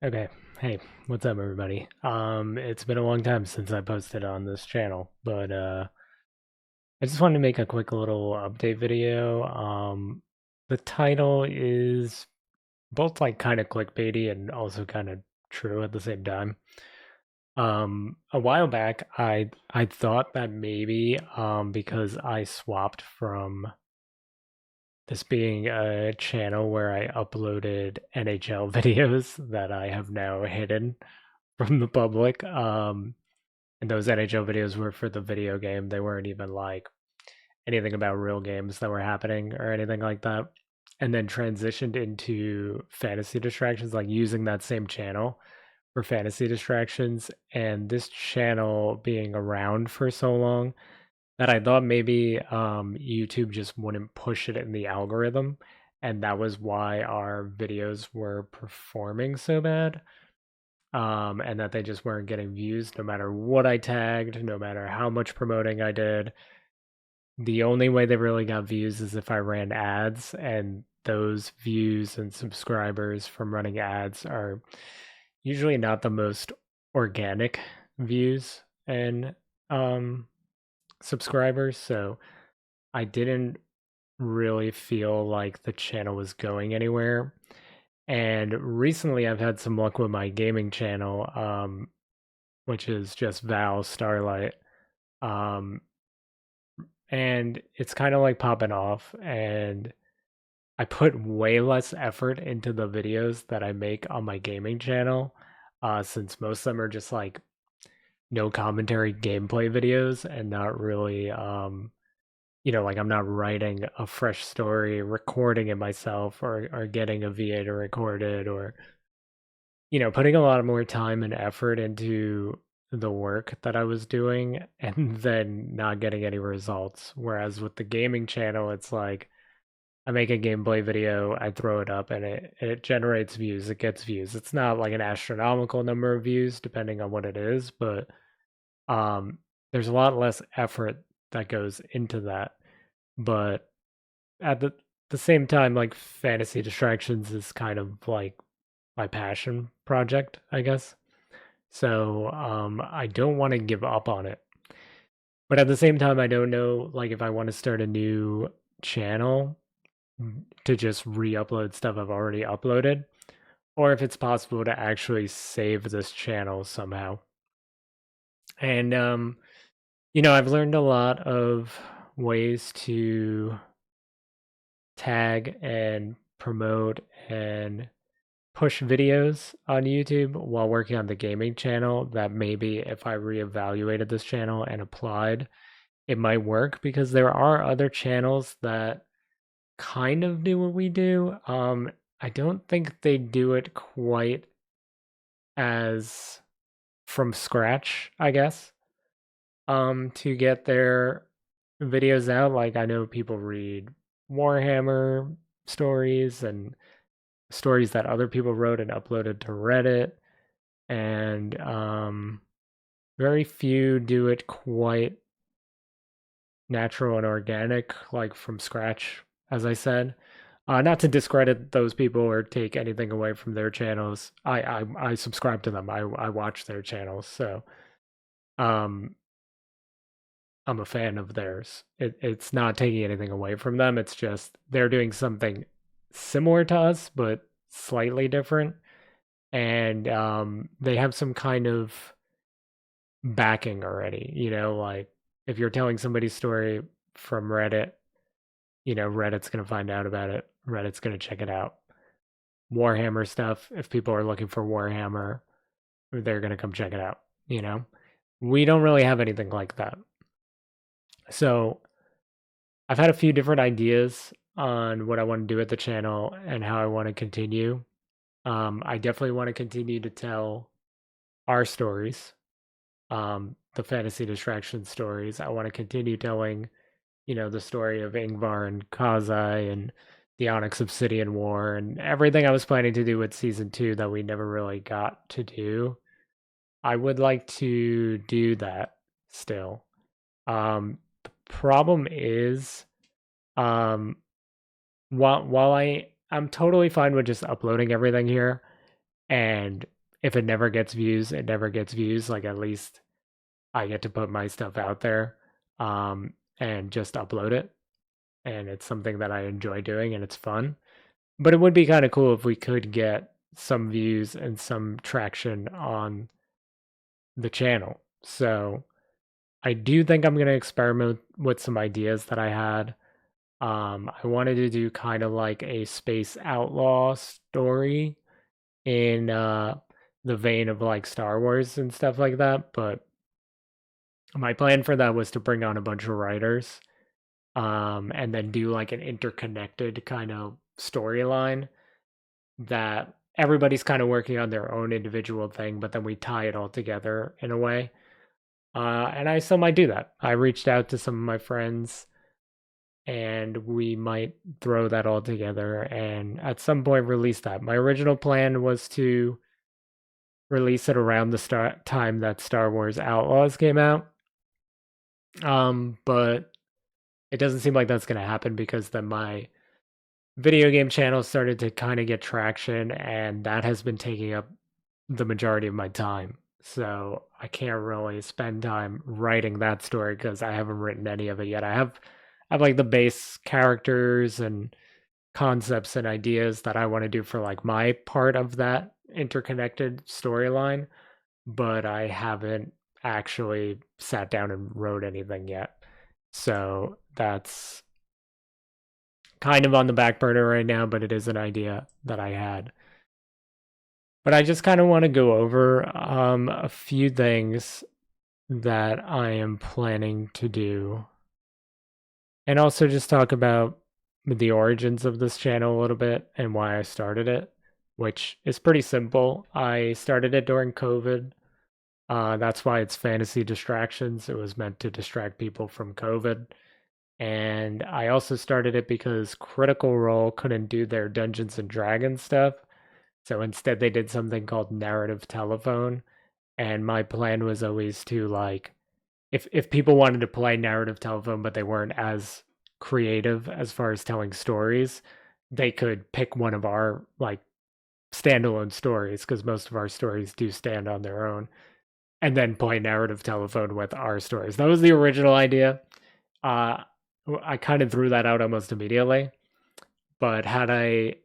Okay. Hey, what's up everybody? It's been a long time since I posted on this channel, but I just wanted to make a quick little update video. The title is both like kind of clickbaity and also kind of true at the same time. A while back I thought that maybe because I swapped from this being a channel where I uploaded NHL videos that I have now hidden from the public. And those NHL videos were for the video game. They weren't even like anything about real games that were happening or anything like that. And then transitioned into fantasy distractions, like using that same channel for fantasy distractions. And this channel being around for so long that I thought maybe YouTube just wouldn't push it in the algorithm. And that was why our videos were performing so bad, and that they just weren't getting views no matter what I tagged, no matter how much promoting I did. The only way they really got views is if I ran ads, and those views and subscribers from running ads are usually not the most organic views and subscribers. So I didn't really feel like the channel was going anywhere. And recently I've had some luck with my gaming channel, which is just Val Starlight. Um, and it's kind of like popping off. And I put way less effort into the videos that I make on my gaming channel, since most of them are just like no commentary gameplay videos and not really, like I'm not writing a fresh story, recording it myself, or getting a VA to record it, or putting a lot of more time and effort into the work that I was doing and then not getting any results. Whereas with the gaming channel, it's like I make a gameplay video, I throw it up, and it generates views, it gets views. It's not like an astronomical number of views depending on what it is, but um there's a lot less effort that goes into that. But at the same time, like fantasy distractions is kind of like my passion project, I guess. So I don't want to give up on it. But at the same time, I don't know like if I want to start a new channel to just re-upload stuff I've already uploaded, or if it's possible to actually save this channel somehow. And I've learned a lot of ways to tag and promote and push videos on YouTube while working on the gaming channel, that maybe if I reevaluated this channel and applied, it might work, because there are other channels that kind of do what we do. I don't think they do it quite as from scratch, I guess. To get their videos out. Like I know people read Warhammer stories and stories that other people wrote and uploaded to Reddit, and very few do it quite natural and organic, like from scratch, as I said. Not to discredit those people or take anything away from their channels. I subscribe to them. I watch their channels, so um, I'm a fan of theirs. It's not taking anything away from them. It's just they're doing something similar to us, but slightly different, and they have some kind of backing already. Like if you're telling somebody's story from Reddit, Reddit's gonna find out about it. Reddit's gonna check it out. Warhammer stuff, if people are looking for Warhammer, they're gonna come check it out. We don't really have anything like that. So I've had a few different ideas on what I want to do with the channel and how I want to continue. I definitely want to continue to tell our stories, the fantasy distraction stories. I want to continue telling, the story of Ingvar and Kazai and the Onyx Obsidian War and everything I was planning to do with season 2 that we never really got to do. I would like to do that still. The problem is, um, while I'm totally fine with just uploading everything here and if it never gets views, it never gets views. Like at least I get to put my stuff out there and just upload it. And it's something that I enjoy doing and it's fun. But it would be kind of cool if we could get some views and some traction on the channel. So I do think I'm going to experiment with some ideas that I had. I wanted to do kind of like a space outlaw story in the vein of like Star Wars and stuff like that. But my plan for that was to bring on a bunch of writers and then do like an interconnected kind of storyline that everybody's kind of working on their own individual thing, but then we tie it all together in a way. And I still might do that. I reached out to some of my friends and we might throw that all together and at some point release that. My original plan was to release it around the time that Star Wars Outlaws came out. But it doesn't seem like that's going to happen because then my video game channel started to kind of get traction and that has been taking up the majority of my time. So I can't really spend time writing that story because I haven't written any of it yet. I have like the base characters and concepts and ideas that I want to do for like my part of that interconnected storyline, but I haven't actually sat down and wrote anything yet. So that's kind of on the back burner right now, but it is an idea that I had. But I just kind of want to go over a few things that I am planning to do. And also just talk about the origins of this channel a little bit and why I started it, which is pretty simple. I started it during COVID. That's why it's Fantasy Distractions. It was meant to distract people from COVID. And I also started it because Critical Role couldn't do their Dungeons and Dragons stuff. So instead, they did something called Narrative Telephone. And my plan was always to like, if people wanted to play Narrative Telephone, but they weren't as creative as far as telling stories, they could pick one of our like standalone stories because most of our stories do stand on their own, and then play Narrative Telephone with our stories. That was the original idea. Uh, I kind of threw that out almost immediately, but had I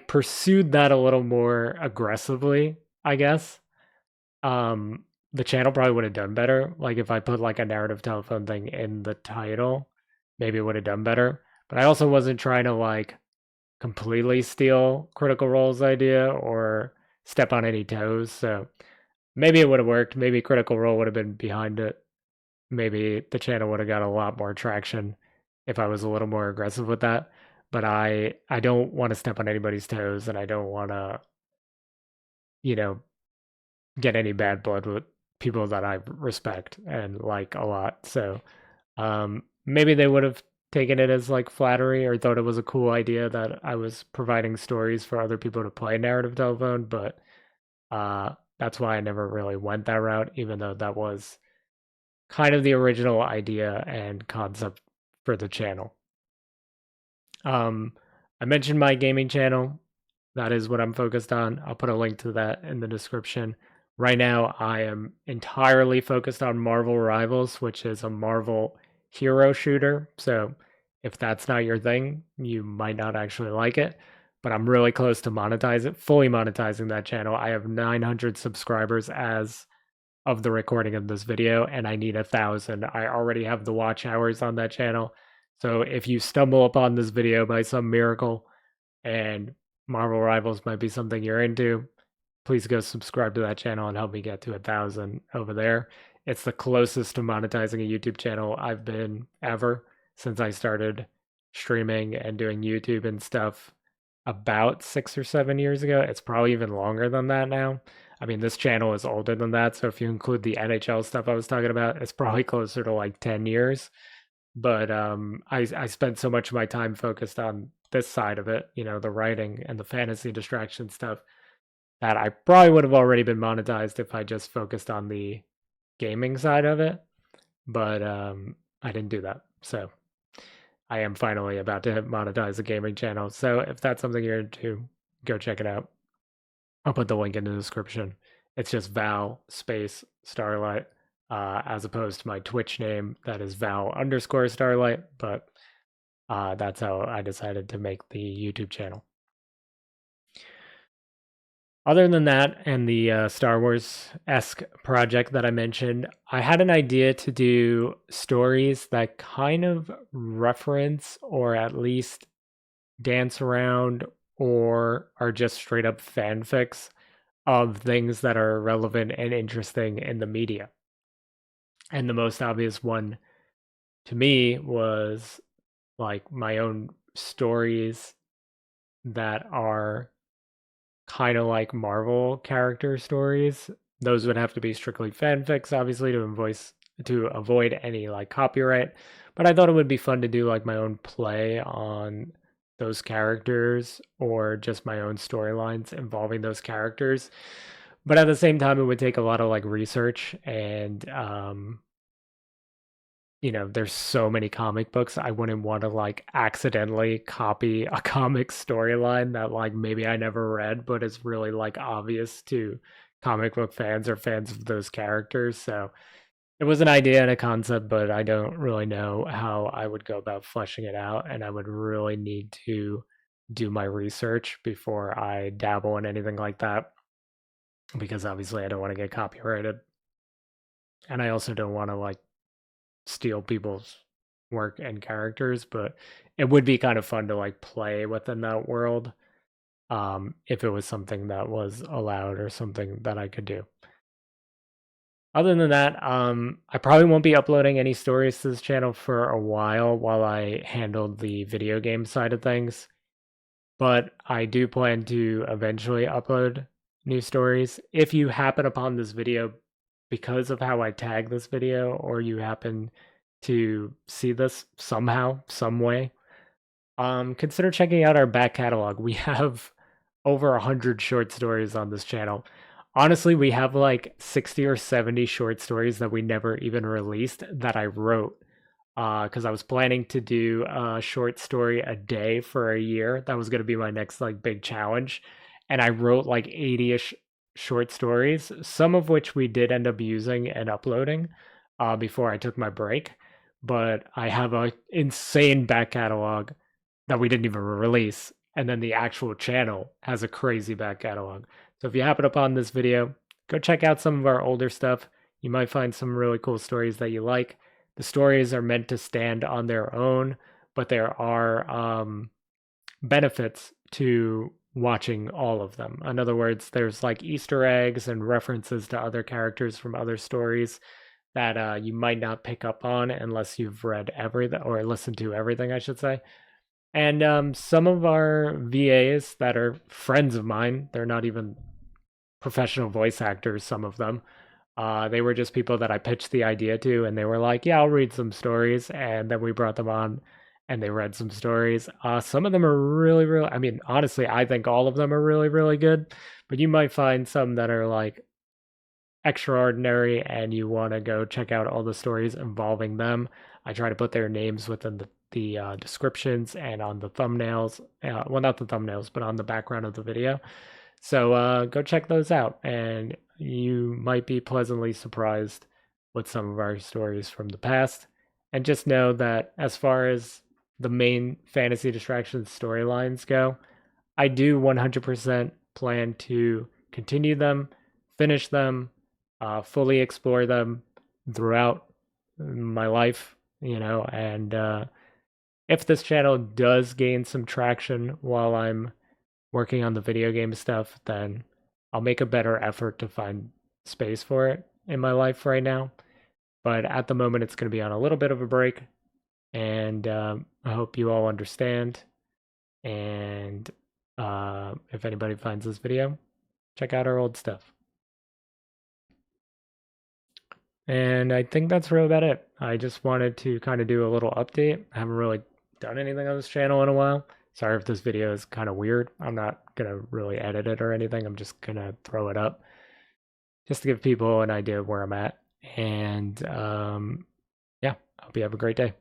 pursued that a little more aggressively, I guess, um, the channel probably would have done better. Like if I put like a Narrative Telephone thing in the title, maybe it would have done better. But I also wasn't trying to like completely steal Critical Role's idea or step on any toes. So maybe it would have worked. Maybe Critical Role would have been behind it. Maybe the channel would have got a lot more traction if I was a little more aggressive with that. But I don't want to step on anybody's toes and I don't want to, you know, get any bad blood with people that I respect and like a lot. So maybe they would have taken it as like flattery or thought it was a cool idea that I was providing stories for other people to play Narrative Telephone, but that's why I never really went that route, even though that was kind of the original idea and concept for the channel. Um, I mentioned my gaming channel. That is what I'm focused on. I'll put a link to that in the description. Right now, I am entirely focused on Marvel Rivals, which is a Marvel hero shooter. So if that's not your thing, you might not actually like it. But I'm really close to fully monetizing that channel. I have 900 subscribers as of the recording of this video, and I need 1,000. I already have the watch hours on that channel. So if you stumble upon this video by some miracle and Marvel Rivals might be something you're into, please go subscribe to that channel and help me get to 1,000 over there. It's the closest to monetizing a YouTube channel I've been ever since I started streaming and doing YouTube and stuff about 6 or 7 years ago. It's probably even longer than that now. I mean, this channel is older than that. So if you include the NHL stuff I was talking about, it's probably closer to like 10 years. But I spent so much of my time focused on this side of it, the writing and the fantasy distraction stuff, that I probably would have already been monetized if I just focused on the gaming side of it. But I didn't do that. So I am finally about to monetize a gaming channel. So if that's something you're into, go check it out. I'll put the link in the description. It's just Val space Starlight, as opposed to my Twitch name that is Val_Starlight. But that's how I decided to make the YouTube channel. Other than that, and the Star Wars-esque project that I mentioned, I had an idea to do stories that kind of reference or at least dance around or are just straight up fanfics of things that are relevant and interesting in the media. And the most obvious one to me was like my own stories that are kind of like Marvel character stories. Those would have to be strictly fanfics, obviously, to avoid any like copyright. But I thought it would be fun to do like my own play on those characters or just my own storylines involving those characters. But at the same time, it would take a lot of like research and there's so many comic books. I wouldn't want to like accidentally copy a comic storyline that like maybe I never read, but is really like obvious to comic book fans or fans of those characters. So it was an idea and a concept, but I don't really know how I would go about fleshing it out. And I would really need to do my research before I dabble in anything like that, because obviously I don't want to get copyrighted. And I also don't want to like steal people's work and characters, but it would be kind of fun to like play within that world, if it was something that was allowed or something that I could do. Other than that, I probably won't be uploading any stories to this channel for a while I handle the video game side of things. But I do plan to eventually upload new stories. If you happen upon this video because of how I tag this video, or you happen to see this somehow, some way, consider checking out our back catalog. We have over 100 short stories on this channel. Honestly, we have like 60 or 70 short stories that we never even released that I wrote, because I was planning to do a short story a day for a year. That was going to be my next like big challenge. And I wrote like 80-ish short stories, some of which we did end up using and uploading before I took my break. But I have a insane back catalog that we didn't even release. And then the actual channel has a crazy back catalog. So if you happen upon this video, go check out some of our older stuff. You might find some really cool stories that you like. The stories are meant to stand on their own, but there are benefits to watching all of them. In other words, there's like Easter eggs and references to other characters from other stories that you might not pick up on unless you've read everything or listened to everything, I should say. And some of our VAs that are friends of mine, they're not even professional voice actors, some of them. They were just people that I pitched the idea to, and they were like, "Yeah, I'll read some stories." And then we brought them on, and they read some stories. Some of them are really, really. I mean, honestly, I think all of them are really, really good. But you might find some that are like extraordinary, and you want to go check out all the stories involving them. I try to put their names within the descriptions and on the thumbnails. Well, not the thumbnails, but on the background of the video. So go check those out, and you might be pleasantly surprised with some of our stories from the past. And just know that as far as the main Fantasy Distractions storylines go, I do 100% plan to continue them, finish them, fully explore them throughout my life, and if this channel does gain some traction while I'm working on the video game stuff, then I'll make a better effort to find space for it in my life right now. But at the moment, it's going to be on a little bit of a break. And I hope you all understand. And if anybody finds this video, check out our old stuff. And I think that's really about it. I just wanted to kind of do a little update. I haven't really done anything on this channel in a while. Sorry if this video is kind of weird. I'm not going to really edit it or anything. I'm just going to throw it up just to give people an idea of where I'm at. And yeah, I hope you have a great day.